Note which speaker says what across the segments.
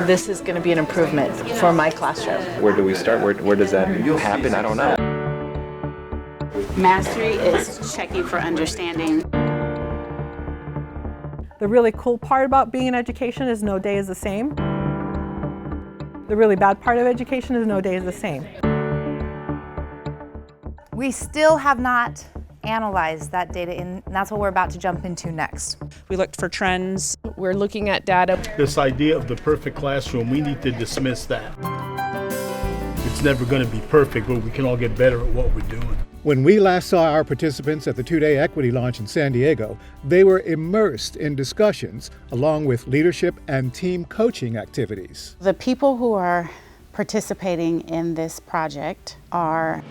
Speaker 1: this is going to be an improvement for my classroom.
Speaker 2: Where do we start? Where does that happen? I don't know.
Speaker 3: Mastery is checking for understanding.
Speaker 4: The really cool part about being in education is no day is the same. The really bad part of education is no day is the same.
Speaker 5: We still have not analyzed that data, and that's what we're about to jump into next.
Speaker 6: We looked for trends.
Speaker 1: We're looking at data.
Speaker 7: This idea of the perfect classroom, we need to dismiss that. It's never going to be perfect, but we can all get better at what we're doing.
Speaker 8: When we last saw our participants at the two-day Equity launch in San Diego, they were immersed in discussions along with leadership and team coaching activities.
Speaker 3: The people who are participating in this project are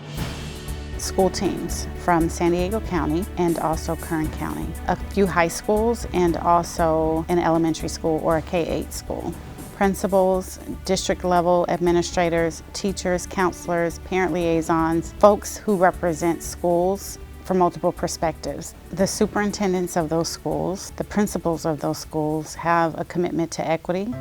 Speaker 3: school teams from San Diego County and also Kern County, a few high schools and also an elementary school or a K-8 school. Principals, district level administrators, teachers, counselors, parent liaisons, folks who represent schools from multiple perspectives. The superintendents of those schools, the principals of those schools have a commitment to equity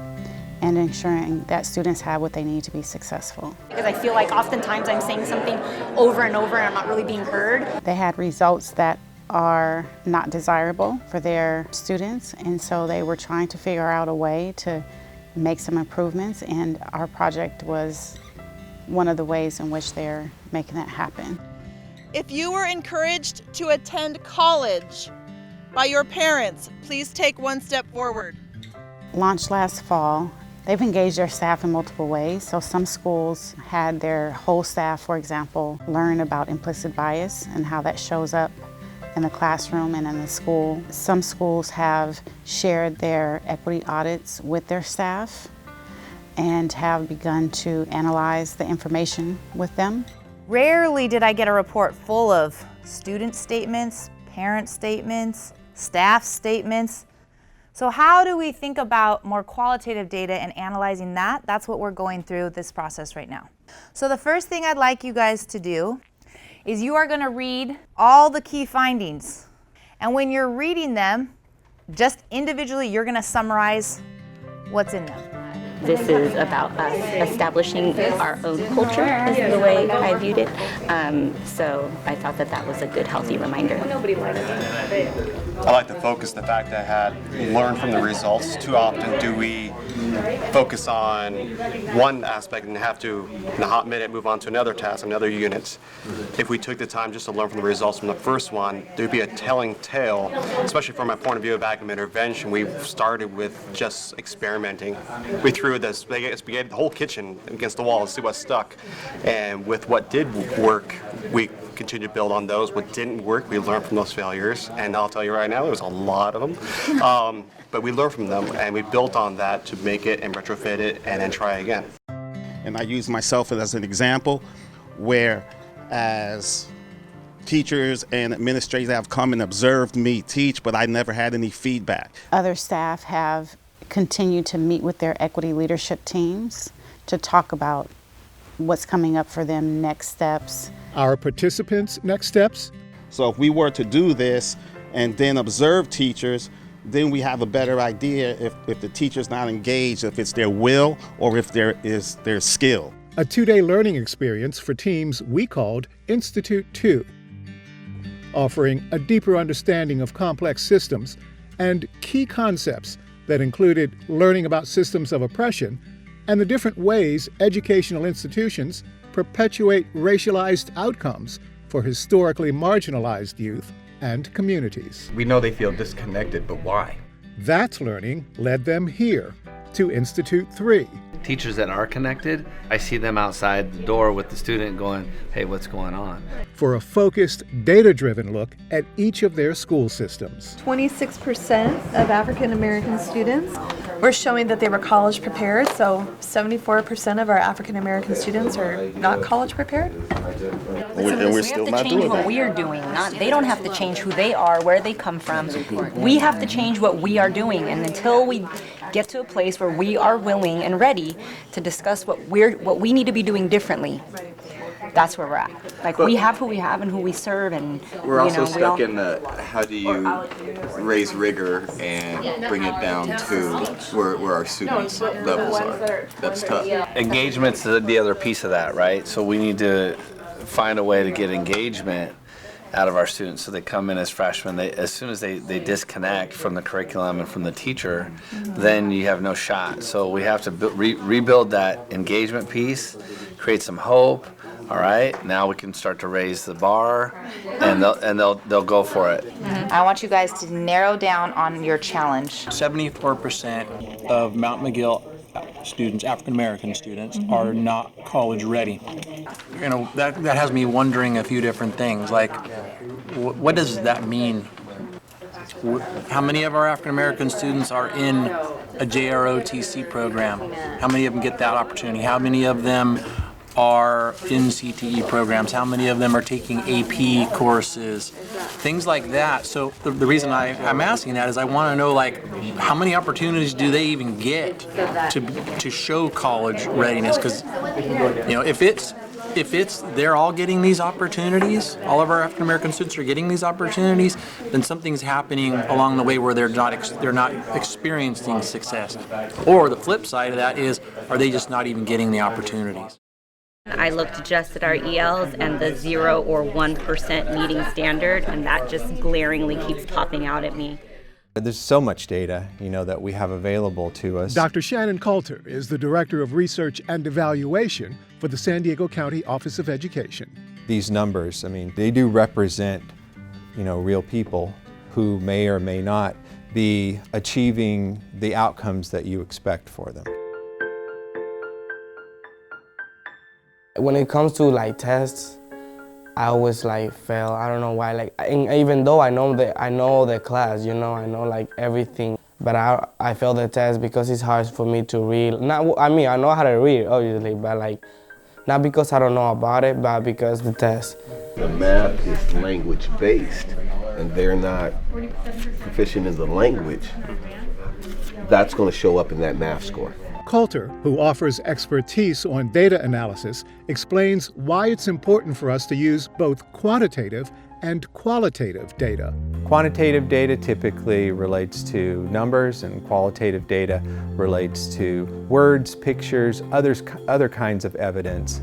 Speaker 3: and ensuring that students have what they need to be successful.
Speaker 9: Because I feel like oftentimes I'm saying something over and over and I'm not really being heard.
Speaker 3: They had results that are not desirable for their students, and so they were trying to figure out a way to make some improvements, and our project was one of the ways in which they're making that happen.
Speaker 10: If you were encouraged to attend college by your parents, please take one step forward.
Speaker 3: Launched last fall. They've engaged their staff in multiple ways. So some schools had their whole staff, for example, learn about implicit bias and how that shows up in the classroom and in the school. Some schools have shared their equity audits with their staff and have begun to analyze the information with them.
Speaker 5: Rarely did I get a report full of student statements, parent statements, staff statements. So how do we think about more qualitative data and analyzing that? That's what we're going through this process right now. So the first thing I'd like you guys to do is you are going to read all the key findings. And when you're reading them, just individually, you're going to summarize what's in them.
Speaker 11: This is about us establishing our own culture, is the way I viewed it. So I thought that that was a good, healthy reminder.
Speaker 12: I like to focus the fact that I had learned from the results. Too often do we focus on one aspect and have to, in a hot minute, move on to another task, another unit. If we took the time just to learn from the results from the first one, there'd be a telling tale, especially from my point of view of academic intervention. We started with just experimenting. We threw the spaghetti, the whole kitchen against the wall and see what stuck. And with what did work, we continued to build on those. What didn't work, we learned from those failures. And I'll tell you right now, there was a lot of them. But we learned from them, and we built on that to make it and retrofit it and then try again.
Speaker 13: And I use myself as an example where as teachers and administrators have come and observed me teach, but I never had any feedback.
Speaker 3: Other staff have continued to meet with their equity leadership teams to talk about what's coming up for them, next steps.
Speaker 8: Our participants' next steps?
Speaker 13: So if we were to do this and then observe teachers, then we have a better idea if the teacher's not engaged, if it's their will or if there is their skill.
Speaker 8: A two-day learning experience for teams we called Institute 2, offering a deeper understanding of complex systems and key concepts that included learning about systems of oppression and the different ways educational institutions perpetuate racialized outcomes for historically marginalized youth and communities.
Speaker 2: We know they feel disconnected, but why?
Speaker 8: That learning led them here to Institute 3.
Speaker 14: Teachers that are connected, I see them outside the door with the student going, hey, what's going on?
Speaker 8: For a focused, data-driven look at each of their school systems.
Speaker 15: 26% of African American students were showing that they were college prepared, so 74% of our African American students are not college prepared.
Speaker 9: And we're still not doing that. We have to change what we are doing. They don't have to change who they are, where they come from. We have to change what we are doing, and until we get to a place where we are willing and ready to discuss what we need to be doing differently, that's where we're at. Like, we have who we have and who we serve, and
Speaker 2: We're also
Speaker 9: we
Speaker 2: stuck
Speaker 9: all,
Speaker 2: in the how do you raise rigor and bring it down to where our students' levels are. That's tough.
Speaker 14: Engagement's the other piece of that, right? So we need to find a way to get engagement out of our students so they come in as freshmen. As soon as they disconnect from the curriculum and from the teacher, then you have no shot. So we have to rebuild that engagement piece, create some hope. All right, now we can start to raise the bar, and they'll go for it.
Speaker 5: I want you guys to narrow down on your challenge.
Speaker 6: 74% of Mount McGill students, African American students, are not college ready. You know, that has me wondering a few different things, like what does that mean? How many of our African American students are in a JROTC program? How many of them get that opportunity? How many of them are in CTE programs? How many of them are taking AP courses? Things like that. So the reason I'm asking that is I want to know, like, how many opportunities do they even get to show college readiness? Because, you know, if it's they're all getting these opportunities, all of our African American students are getting these opportunities, then something's happening along the way where they're not experiencing success. Or the flip side of that is, are they just not even getting the opportunities?
Speaker 11: I looked just at our ELs and the 0 or 1% meeting standard, and that just glaringly keeps popping out at me.
Speaker 16: There's so much data, that we have available to us.
Speaker 8: Dr. Shannon COULTER is the Director of Research and Evaluation for the San Diego County Office of Education.
Speaker 16: These numbers, they do represent, real people who may or may not be achieving the outcomes that you expect for them.
Speaker 17: When it comes to tests, I always fail. I don't know why. And even though I know the class, I know everything, but I fail the test because it's hard for me to read. I know how to read obviously, but not because I don't know about it, but because the test.
Speaker 18: The math is language based, and they're not proficient in the language. That's going to show up in that math score.
Speaker 8: COULTER, who offers expertise on data analysis, explains why it's important for us to use both quantitative and qualitative data.
Speaker 16: Quantitative data typically relates to numbers, and qualitative data relates to words, pictures, other kinds of evidence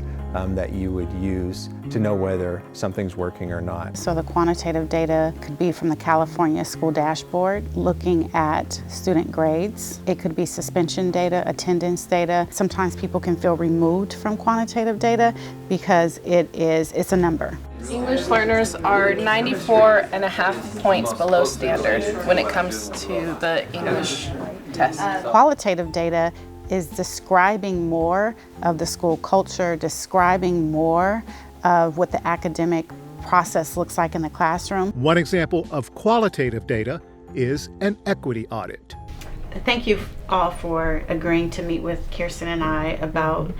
Speaker 16: that you would use to know whether something's working or not.
Speaker 3: So the quantitative data could be from the California School Dashboard, looking at student grades. It could be suspension data, attendance data. Sometimes people can feel removed from quantitative data because it's a number.
Speaker 1: English learners are 94.5 points below standard when it comes to the English test.
Speaker 3: Qualitative data is describing more of the school culture, describing more of what the academic process looks like in the classroom.
Speaker 8: One example of qualitative data is an equity audit.
Speaker 3: Thank you all for agreeing to meet with Kirsten and I about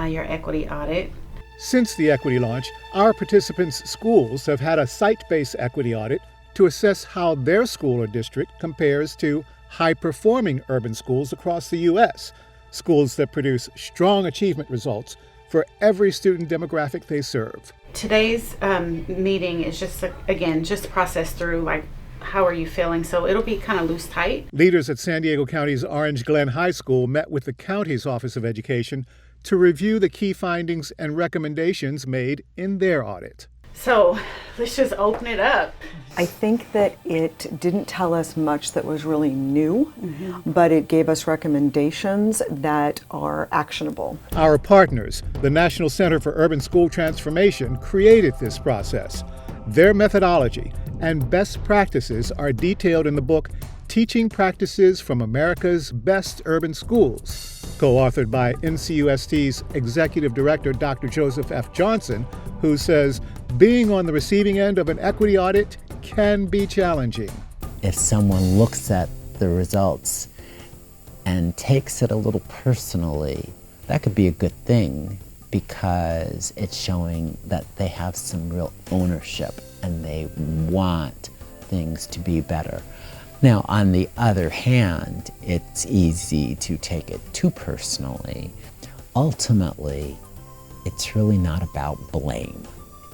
Speaker 3: your equity audit.
Speaker 8: Since the equity launch, our participants' schools have had a site-based equity audit to assess how their school or district compares to high-performing urban schools across the U.S., schools that produce strong achievement results for every student demographic they serve.
Speaker 3: Today's meeting is just process through how are you feeling? So it'll be kind of loose tight.
Speaker 8: Leaders at San Diego County's Orange Glen High School met with the county's Office of Education to review the key findings and recommendations made in their audit.
Speaker 3: So let's just open it up.
Speaker 19: I think that it didn't tell us much that was really new, but it gave us recommendations that are actionable.
Speaker 8: Our partners, the National Center for Urban School Transformation, created this process. Their methodology and best practices are detailed in the book Teaching Practices from America's Best Urban Schools, co-authored by NCUST's Executive Director, Dr. Joseph F. Johnson, who says being on the receiving end of an equity audit can be challenging.
Speaker 20: If someone looks at the results and takes it a little personally, that could be a good thing because it's showing that they have some real ownership and they want things to be better. Now, on the other hand, it's easy to take it too personally. Ultimately, it's really not about blame.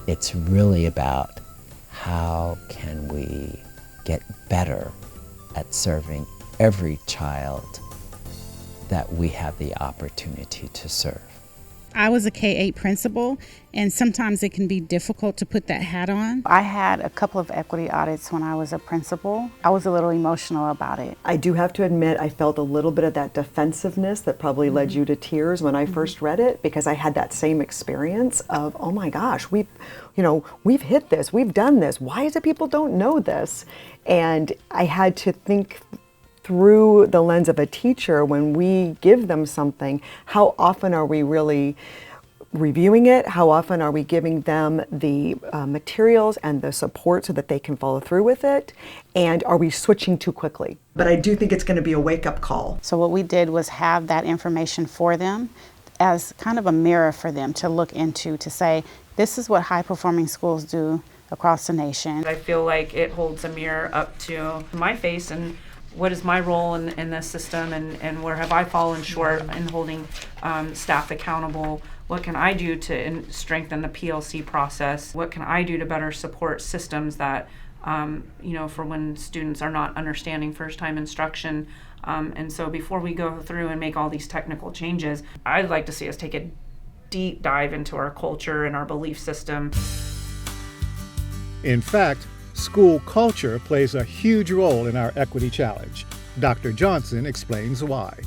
Speaker 20: It's really about how can we get better at serving every child that we have the opportunity to serve.
Speaker 3: I was a K-8 principal, and sometimes it can be difficult to put that hat on. I had a couple of equity audits when I was a principal. I was a little emotional about it.
Speaker 19: I do have to admit I felt a little bit of that defensiveness that probably led you to tears when I first read it, because I had that same experience of, oh my gosh, we've hit this, we've done this. Why is it people don't know this? And I had to think through the lens of a teacher, when we give them something, how often are we really reviewing it? How often are we giving them the materials and the support so that they can follow through with it? And are we switching too quickly? But I do think it's going to be a wake-up call.
Speaker 3: So what we did was have that information for them as kind of a mirror for them to look into, to say, this is what high-performing schools do across the nation.
Speaker 21: I feel like it holds a mirror up to my face and what is my role in this system, and where have I fallen short in holding staff accountable? What can I do to strengthen the PLC process? What can I do to better support systems that, for when students are not understanding first-time instruction? And so before we go through and make all these technical changes, I'd like to see us take a deep dive into our culture and our belief system.
Speaker 8: In fact, school culture plays a huge role in our equity challenge. Dr. Johnson explains why.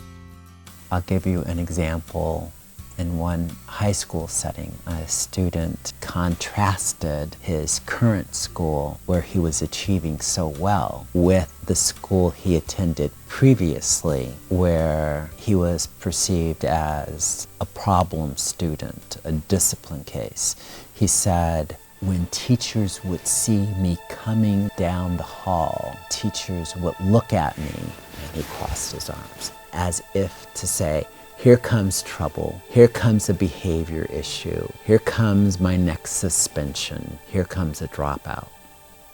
Speaker 20: I'll give you an example. In one high school setting, a student contrasted his current school, where he was achieving so well, with the school he attended previously, where he was perceived as a problem student, a discipline case. He said, when teachers would see me coming down the hall, teachers would look at me, and he crossed his arms, as if to say, here comes trouble, here comes a behavior issue, here comes my next suspension, here comes a dropout.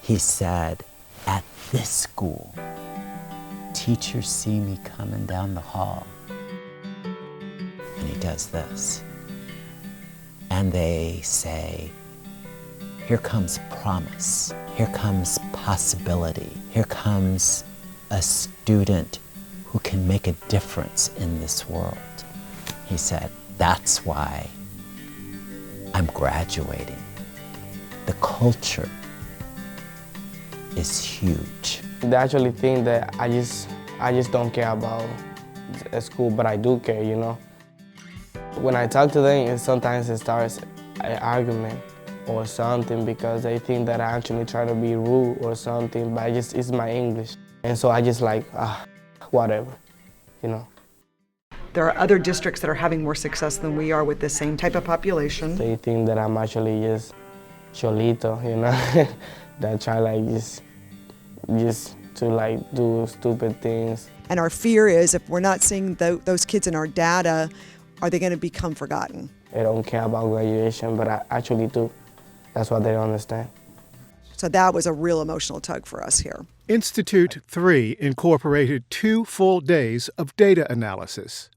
Speaker 20: He said, at this school, teachers see me coming down the hall, and he does this, and they say, here comes promise, here comes possibility, here comes a student who can make a difference in this world. He said, that's why I'm graduating. The culture is huge.
Speaker 17: They actually think that I just don't care about school, but I do care, you know. When I talk to them, sometimes it starts an argument or something, because they think that I actually try to be rude or something, but it's my English. And so I just like, whatever, you know.
Speaker 19: There are other districts that are having more success than we are with the same type of population.
Speaker 17: They think that I'm actually just cholito, you know, that try like just to like do stupid things.
Speaker 19: And our fear is, if we're not seeing those kids in our data, are they going to become forgotten?
Speaker 17: They don't care about graduation, but I actually do. That's what they don't understand.
Speaker 19: So that was a real emotional tug for us here.
Speaker 8: Institute 3 incorporated 2 full days of data analysis.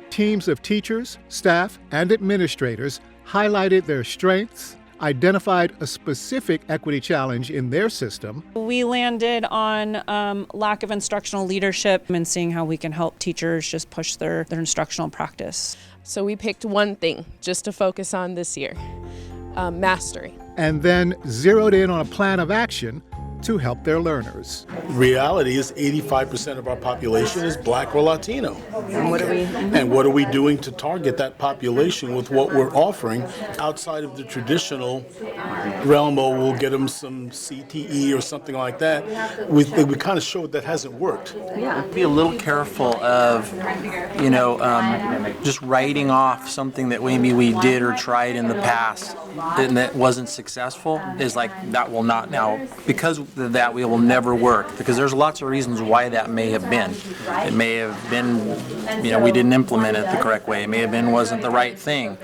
Speaker 8: Teams of teachers, staff, and administrators highlighted their strengths, identified a specific equity challenge in their system.
Speaker 22: We landed on lack of instructional leadership and seeing how we can help teachers just push their instructional practice.
Speaker 1: So we picked one thing just to focus on this year, mastery.
Speaker 8: And then zeroed in on a plan of action to help their learners.
Speaker 7: Reality is 85% of our population is Black or Latino.
Speaker 9: And what are we?
Speaker 7: And what are we doing to target that population with what we're offering outside of the traditional realm? Or we'll get them some CTE or something like that. We kind of showed that hasn't worked.
Speaker 9: Yeah.
Speaker 6: Be a little careful of, just writing off something that maybe we did or tried in the past and that wasn't successful. Is like, that will not now, because of that, we will never work, because there's lots of reasons why that may have been. It may have been, we didn't implement it the correct way. It may have been wasn't the right thing.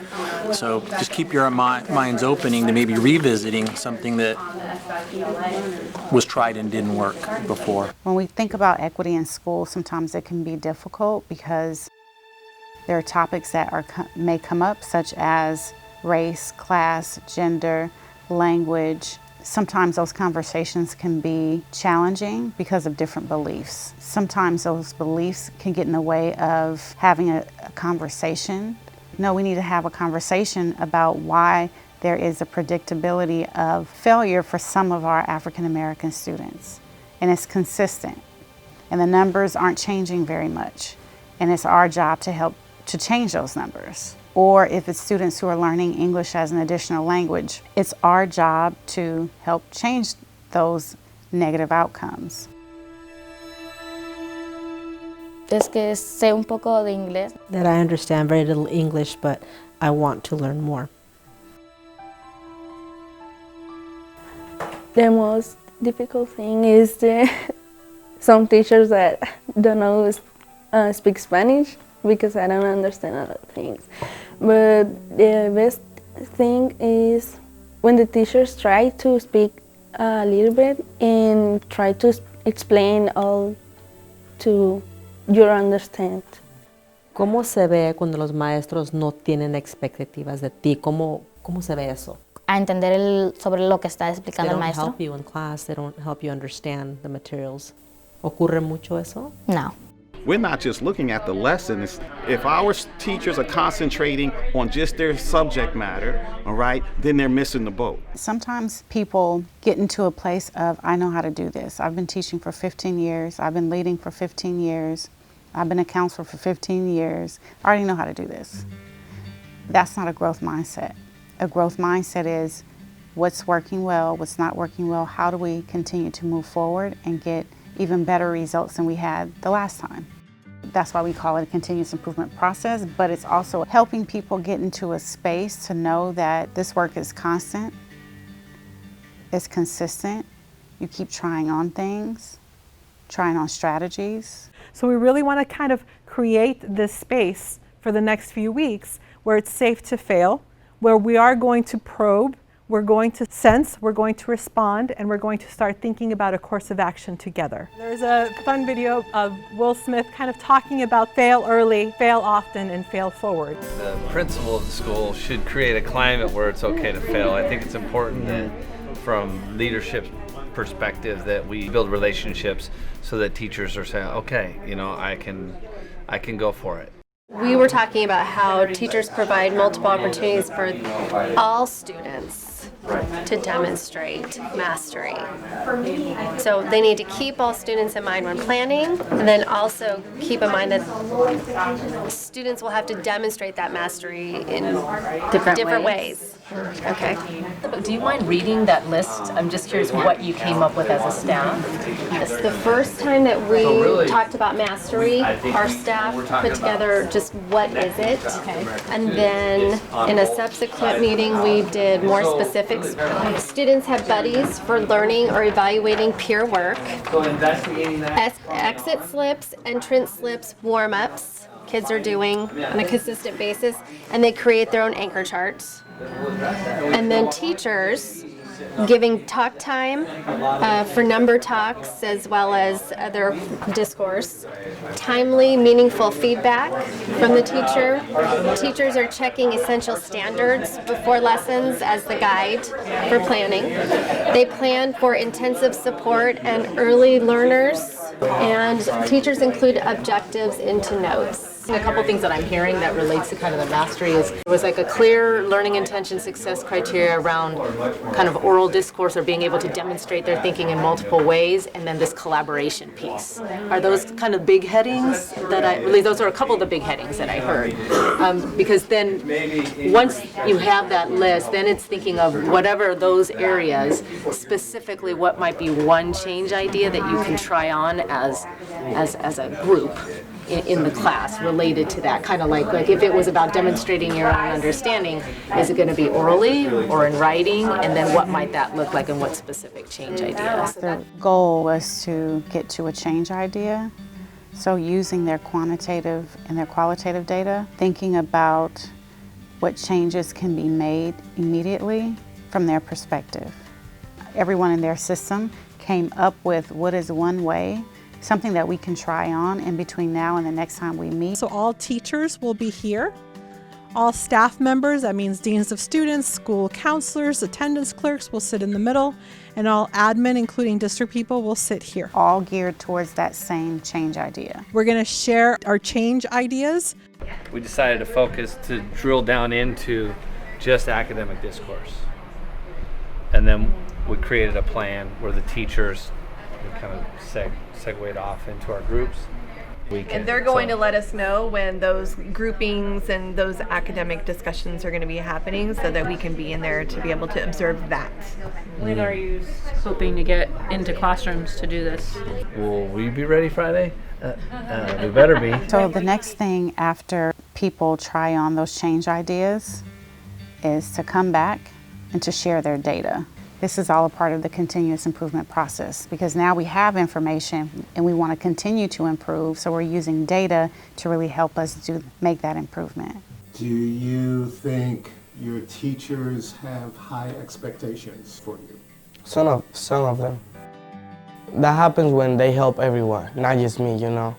Speaker 6: So just keep your minds opening to maybe revisiting something that was tried and didn't work before.
Speaker 3: When we think about equity in school, sometimes it can be difficult because There are topics that may come up, such as race, class, gender, language. Sometimes those conversations can be challenging because of different beliefs. Sometimes those beliefs can get in the way of having a conversation. No, we need to have a conversation about why there is a predictability of failure for some of our African American students. And it's consistent. And the numbers aren't changing very much. And it's our job to help to change those numbers. Or if it's students who are learning English as an additional language, it's our job to help change those negative outcomes.
Speaker 4: Es que sé un poco de inglés.
Speaker 10: That I understand very little English, but I want to learn more.
Speaker 4: The most difficult thing is some teachers that don't know speak Spanish because I don't understand a lot of things. But the best thing is when the teachers try to speak a little bit and try to explain all to your understand.
Speaker 10: ¿Cómo se ve cuando los maestros no tienen expectativas de ti? ¿Cómo se ve eso?
Speaker 4: A entender sobre lo que está explicando el
Speaker 10: They don't
Speaker 4: maestro.
Speaker 10: help you in class. They don't help you understand the materials. ¿Ocurre mucho eso?
Speaker 4: No.
Speaker 13: We're not just looking at the lessons. If our teachers are concentrating on just their subject matter, all right, then they're missing the boat.
Speaker 3: Sometimes people get into a place of, I know how to do this. I've been teaching for 15 years. I've been leading for 15 years. I've been a counselor for 15 years. I already know how to do this. That's not a growth mindset. A growth mindset is what's working well, what's not working well, how do we continue to move forward and get even better results than we had the last time. That's why we call it a continuous improvement process, but it's also helping people get into a space to know that this work is constant, it's consistent, you keep trying on things, trying on strategies.
Speaker 23: So we really want to kind of create this space for the next few weeks where it's safe to fail, where we are going to probe, we're going to sense, we're going to respond, and we're going to start thinking about a course of action together. There's a fun video of Will Smith kind of talking about fail early, fail often, and fail forward.
Speaker 14: The principal of the school should create a climate where it's okay to fail. I think it's important that from leadership perspective that we build relationships so that teachers are saying, okay, you know, I can go for it.
Speaker 24: We were talking about how teachers provide multiple opportunities for all students to demonstrate mastery. So they need to keep all students in mind when planning, and then also keep in mind that students will have to demonstrate that mastery in different ways. Okay.
Speaker 9: Do you mind reading that list? I'm just curious what you came up with as a staff.
Speaker 24: Yes, the first time that we talked about mastery, our staff put together just what is it, and then in a subsequent meeting we did more specifics. Students have buddies for learning or evaluating peer work, exit slips, entrance slips, warm-ups kids are doing on a consistent basis, and they create their own anchor charts. And then teachers giving talk time for number talks as well as other discourse, timely, meaningful feedback from the teacher. Teachers are checking essential standards before lessons as the guide for planning. They plan for intensive support and early learners, and teachers include objectives into notes.
Speaker 9: A couple things that I'm hearing that relates to kind of the mastery is it was like a clear learning intention success criteria around kind of oral discourse or being able to demonstrate their thinking in multiple ways, and then this collaboration piece. Are those kind of big headings that those are a couple of the big headings that I heard. Because then once you have that list, then it's thinking of whatever those areas, specifically what might be one change idea that you can try on as a group in the class related to that, kind of like if it was about demonstrating your own understanding, is it going to be orally or in writing, and then what might that look like and what specific change ideas?
Speaker 3: The goal was to get to a change idea, so using their quantitative and their qualitative data, thinking about what changes can be made immediately from their perspective. Everyone in their system came up with what is one way something that we can try on in between now and the next time we meet.
Speaker 23: So all teachers will be here. All staff members, that means deans of students, school counselors, attendance clerks will sit in the middle, and all admin, including district people, will sit here.
Speaker 3: All geared towards that same change idea.
Speaker 23: We're going to share our change ideas.
Speaker 2: We decided to focus to drill down into just academic discourse. And then we created a plan where the teachers kind of segued off into our groups.
Speaker 5: And they're going to let us know when those groupings and those academic discussions are going to be happening so that we can be in there to be able to observe that.
Speaker 22: When are you hoping to get into classrooms to do this?
Speaker 2: Will we be ready Friday? We better be.
Speaker 3: So the next thing after people try on those change ideas is to come back and to share their data. This is all a part of the continuous improvement process because now we have information and we want to continue to improve, so we're using data to really help us make that improvement.
Speaker 8: Do you think your teachers have high expectations for you?
Speaker 17: Some of them. That happens when they help everyone, not just me, you know.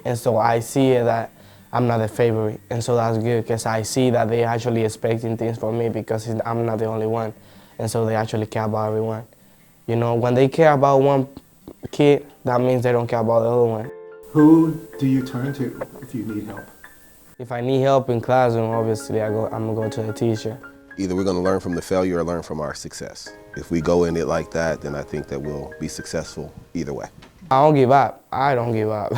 Speaker 17: And so I see that I'm not a favorite, and so that's good because I see that they're actually expecting things from me because I'm not the only one. And so they actually care about everyone. You know, when they care about one kid, that means they don't care about the other one.
Speaker 8: Who do you turn to if you need help?
Speaker 17: If I need help in classroom, obviously I'm gonna go to the teacher.
Speaker 18: Either we're gonna learn from the failure or learn from our success. If we go in it like that, then I think that we'll be successful either way.
Speaker 17: I don't give up. I don't give up.